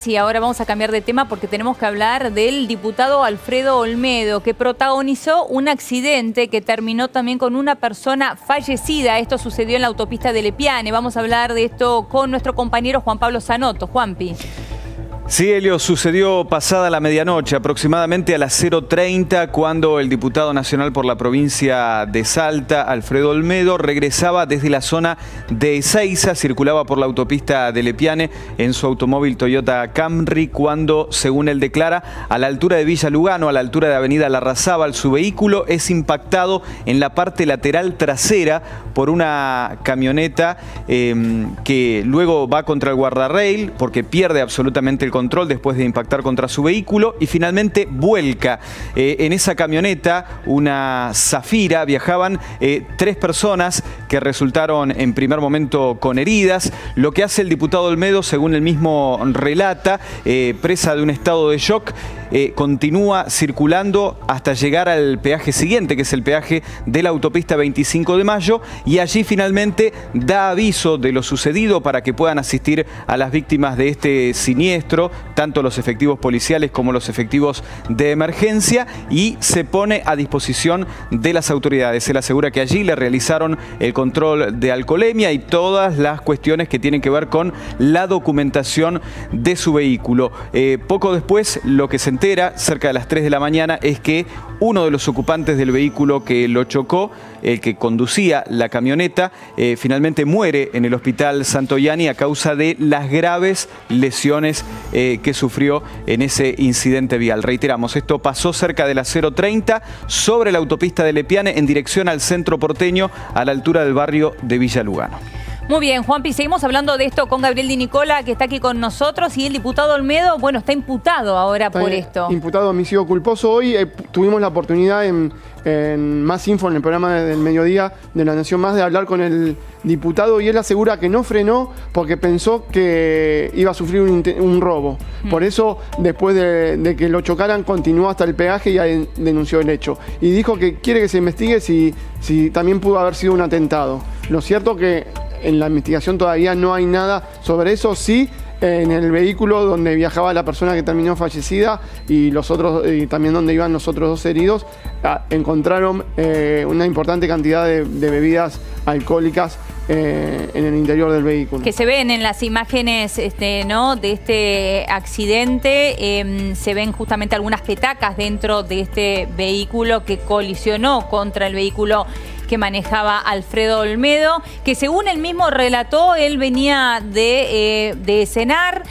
Sí, ahora vamos a cambiar de tema porque tenemos que hablar del diputado Alfredo Olmedo, que protagonizó un accidente que terminó también con una persona fallecida. Esto sucedió en la autopista de Lepiane. Vamos a hablar de esto con nuestro compañero Juan Pablo Zanotto. Juanpi. Sí, Elio, sucedió pasada la medianoche, aproximadamente a las 0:30, cuando el diputado nacional por la provincia de Salta, Alfredo Olmedo, regresaba desde la zona de Ezeiza, circulaba por la autopista de Lepiane en su automóvil Toyota Camry, cuando, según él declara, a la altura de Villa Lugano, a la altura de Avenida Larrazábal, su vehículo es impactado en la parte lateral trasera por una camioneta que luego va contra el guardarrail porque pierde absolutamente el control después de impactar contra su vehículo y finalmente vuelca. En esa camioneta, una Zafira, viajaban 3 personas que resultaron en primer momento con heridas. Lo que hace el diputado Olmedo, según él mismo relata, presa de un estado de shock, continúa circulando hasta llegar al peaje siguiente, que es el peaje de la autopista 25 de Mayo, y allí finalmente da aviso de lo sucedido para que puedan asistir a las víctimas de este siniestro, tanto los efectivos policiales como los efectivos de emergencia, y se pone a disposición de las autoridades. Él asegura que allí le realizaron el control de alcoholemia y todas las cuestiones que tienen que ver con la documentación de su vehículo. Poco después, lo que se entera, cerca de las 3 de la mañana, es que uno de los ocupantes del vehículo que lo chocó, el que conducía la camioneta, finalmente muere en el hospital Santoyani a causa de las graves lesiones que sufrió en ese incidente vial. Reiteramos, esto pasó cerca de las 0:30 sobre la autopista de Lepiane en dirección al centro porteño, a la altura del barrio de Villa Lugano. Muy bien, Juanpi, seguimos hablando de esto con Gabriel Di Nicola, que está aquí con nosotros, y el diputado Olmedo, bueno, está imputado ahora por esto. Imputado de homicidio culposo. Hoy tuvimos la oportunidad en Más Info, en el programa del mediodía de La Nación Más, de hablar con el diputado, y él asegura que no frenó porque pensó que iba a sufrir un robo. Por eso, después de que lo chocaran, continuó hasta el peaje y denunció el hecho. Y dijo que quiere que se investigue si también pudo haber sido un atentado. Lo cierto que en la investigación todavía no hay nada sobre eso. Sí, en el vehículo donde viajaba la persona que terminó fallecida y los otros, y también donde iban los otros 2 heridos, encontraron una importante cantidad de bebidas alcohólicas en el interior del vehículo. Que se ven en las imágenes ¿no? de este accidente, se ven justamente algunas petacas dentro de este vehículo que colisionó contra el vehículo que manejaba Alfredo Olmedo, que según él mismo relató, él venía de cenar,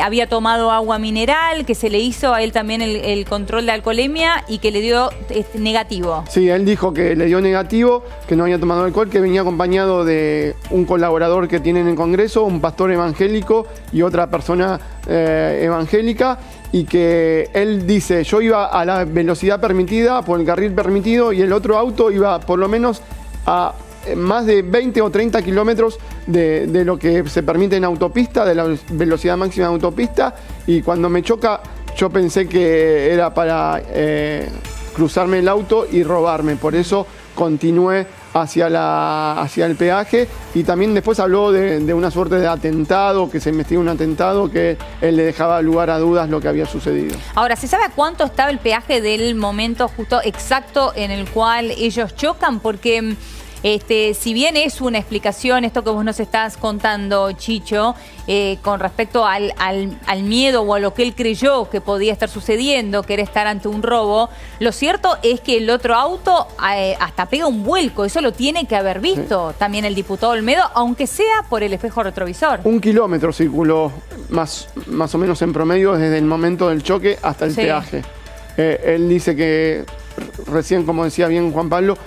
había tomado agua mineral, que se le hizo a él también el control de alcoholemia y que le dio negativo. Sí, él dijo que le dio negativo, que no había tomado alcohol, que venía acompañado de un colaborador que tienen en el Congreso, un pastor evangélico y otra persona evangélica, y que él dice, yo iba a la velocidad permitida, por el carril permitido, y el otro auto iba por lo menos a más de 20 o 30 kilómetros de lo que se permite en autopista, de la velocidad máxima de autopista, y cuando me choca yo pensé que era para cruzarme el auto y robarme, por eso continué hacia el peaje, y también después habló de una suerte de atentado, que se investiga un atentado, que él le dejaba lugar a dudas lo que había sucedido. Ahora, ¿se sabe a cuánto estaba el peaje del momento justo exacto en el cual ellos chocan? Porque si bien es una explicación esto que vos nos estás contando, Chicho, con respecto al miedo o a lo que él creyó que podía estar sucediendo, que era estar ante un robo, lo cierto es que el otro auto hasta pega un vuelco. Eso lo tiene que haber visto también el diputado Olmedo, aunque sea por el espejo retrovisor. 1 kilómetro circuló más o menos en promedio desde el momento del choque hasta el peaje. Él dice que recién, como decía bien Juan Pablo,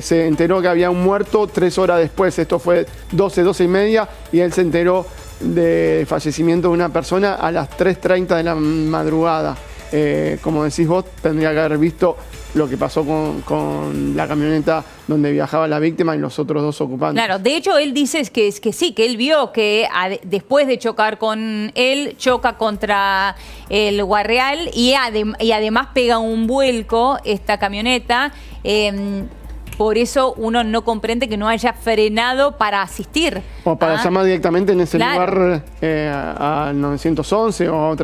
se enteró que había un muerto 3 horas después. Esto fue 12 y media, y él se enteró del fallecimiento de una persona a las 3:30 de la madrugada. Como decís vos, tendría que haber visto lo que pasó con la camioneta donde viajaba la víctima y los otros 2 ocupantes. Claro, de hecho él dice que sí, que él vio que después de chocar con él, choca contra el guarreal y además pega un vuelco esta camioneta. por eso uno no comprende que no haya frenado para asistir. O para llamar directamente en ese Claro. lugar al 911 o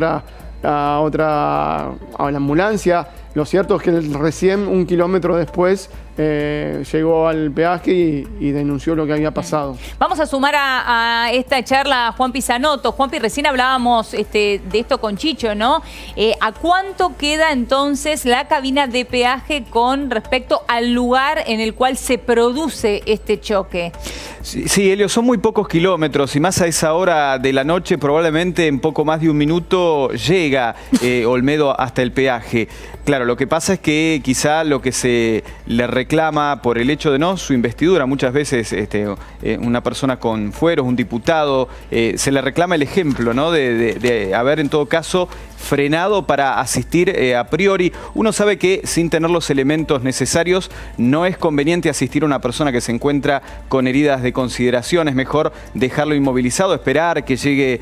a la ambulancia. Lo cierto es que él recién 1 kilómetro después llegó al peaje y denunció lo que había pasado. Vamos a sumar a esta charla a Juan Pisanoto. Juanpi, recién hablábamos de esto con Chicho, ¿no? ¿A cuánto queda entonces la cabina de peaje con respecto al lugar en el cual se produce este choque? Sí, Elio, son muy pocos kilómetros y más a esa hora de la noche, probablemente en poco más de 1 minuto llega Olmedo hasta el peaje. Claro, lo que pasa es que quizá lo que se le reclama por el hecho de su investidura, muchas veces una persona con fueros, un diputado, se le reclama el ejemplo, ¿no? de haber en todo caso frenado para asistir a priori. Uno sabe que sin tener los elementos necesarios no es conveniente asistir a una persona que se encuentra con heridas de consideración. Es mejor dejarlo inmovilizado, esperar que llegue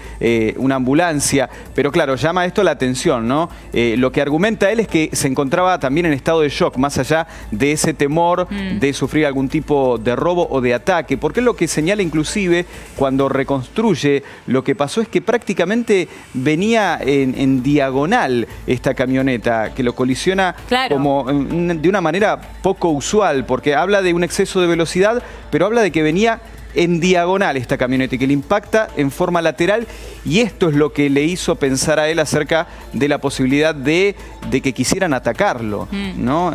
una ambulancia. Pero claro, llama esto la atención, ¿no? Lo que argumenta él es que se encontraba también en estado de shock, más allá de ese temor de sufrir algún tipo de robo o de ataque. Porque lo que señala inclusive cuando reconstruye lo que pasó es que prácticamente venía en diagonal esta camioneta, que lo colisiona como de una manera poco usual, porque habla de un exceso de velocidad, pero habla de que venía en diagonal esta camioneta y que le impacta en forma lateral, y esto es lo que le hizo pensar a él acerca de la posibilidad de que quisieran atacarlo, ¿no?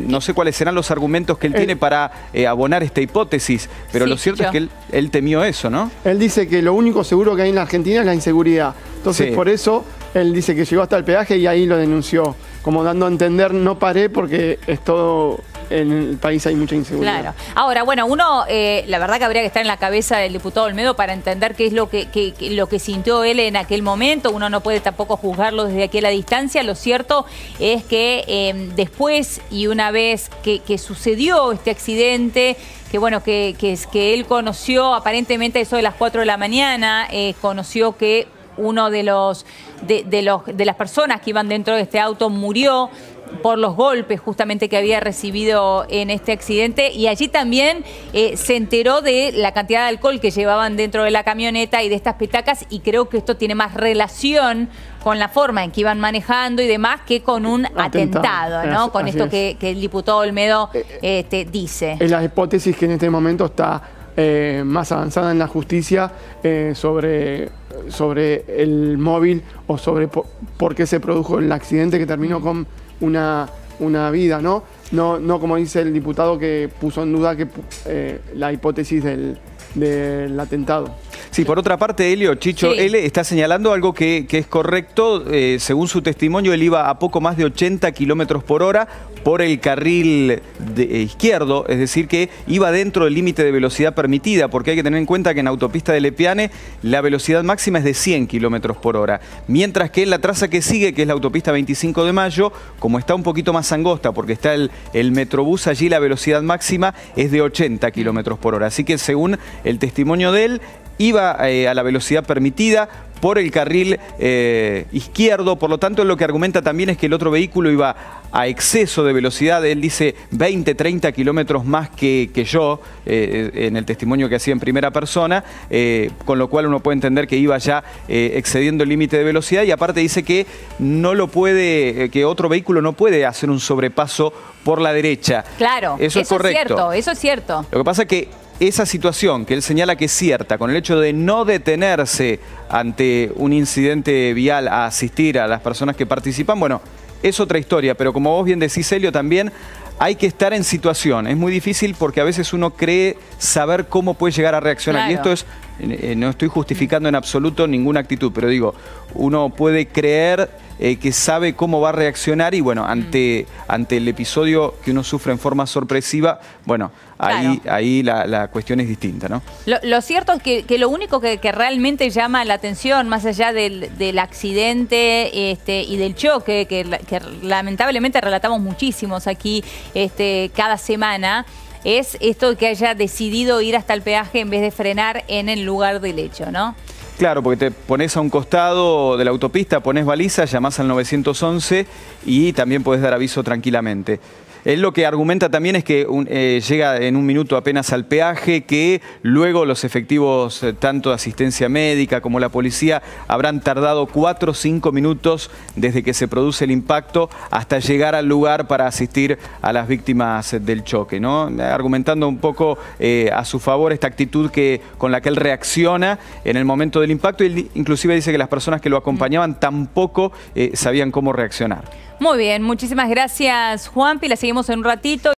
No sé cuáles serán los argumentos que él tiene para abonar esta hipótesis, pero lo cierto es que él temió eso, ¿no? Él dice que lo único seguro que hay en la Argentina es la inseguridad. Entonces, por eso, él dice que llegó hasta el peaje y ahí lo denunció, como dando a entender, no paré porque es todo... En el país hay mucha inseguridad. Claro. Ahora, bueno, uno, la verdad que habría que estar en la cabeza del diputado Olmedo para entender qué es lo que sintió él en aquel momento. Uno no puede tampoco juzgarlo desde aquí a la distancia. Lo cierto es que después y una vez que sucedió este accidente, que bueno, que él conoció aparentemente eso de las 4 de la mañana, conoció que uno de las personas que iban dentro de este auto murió por los golpes justamente que había recibido en este accidente, y allí también se enteró de la cantidad de alcohol que llevaban dentro de la camioneta y de estas petacas, y creo que esto tiene más relación con la forma en que iban manejando y demás que con un atentado, ¿no? Con esto que el diputado Olmedo dice. Es la hipótesis que en este momento está más avanzada en la justicia sobre el móvil o sobre por qué se produjo el accidente que terminó con una vida, ¿no? No como dice el diputado que puso en duda la hipótesis del atentado. Sí, por otra parte, Elio, Chicho, él está señalando algo que es correcto. Según su testimonio, él iba a poco más de 80 kilómetros por hora por el carril izquierdo, es decir, que iba dentro del límite de velocidad permitida, porque hay que tener en cuenta que en autopista de Lepiane la velocidad máxima es de 100 kilómetros por hora, mientras que en la traza que sigue, que es la autopista 25 de Mayo, como está un poquito más angosta, porque está el Metrobús, allí la velocidad máxima es de 80 kilómetros por hora. Así que según el testimonio de él, iba a la velocidad permitida por el carril izquierdo. Por lo tanto, lo que argumenta también es que el otro vehículo iba a exceso de velocidad. Él dice 20, 30 kilómetros más que yo, en el testimonio que hacía en primera persona, con lo cual uno puede entender que iba ya excediendo el límite de velocidad, y aparte dice que que otro vehículo no puede hacer un sobrepaso por la derecha. Claro, eso es correcto. Es cierto, eso es cierto. Lo que pasa es que esa situación que él señala que es cierta, con el hecho de no detenerse ante un incidente vial a asistir a las personas que participan, bueno, es otra historia, pero como vos bien decís, Elio, también hay que estar en situación. Es muy difícil porque a veces uno cree saber cómo puede llegar a reaccionar. Claro. Y esto es, no estoy justificando en absoluto ninguna actitud, pero digo, uno puede creer que sabe cómo va a reaccionar, y bueno, ante el episodio que uno sufre en forma sorpresiva, bueno, ahí la cuestión es distinta, ¿no? Lo cierto es que lo único que realmente llama la atención, más allá del accidente y del choque, que lamentablemente relatamos muchísimos aquí cada semana, es esto de que haya decidido ir hasta el peaje en vez de frenar en el lugar del hecho, ¿no? Claro, porque te pones a un costado de la autopista, pones baliza, llamás al 911 y también podés dar aviso tranquilamente. Él lo que argumenta también es que llega en un minuto apenas al peaje, que luego los efectivos, tanto de asistencia médica como la policía, habrán tardado 4 o 5 minutos desde que se produce el impacto hasta llegar al lugar para asistir a las víctimas del choque, ¿no? Argumentando un poco a su favor esta actitud con la que él reacciona en el momento del impacto, y inclusive dice que las personas que lo acompañaban tampoco sabían cómo reaccionar. Muy bien, muchísimas gracias, Juanpi. La seguimos en un ratito.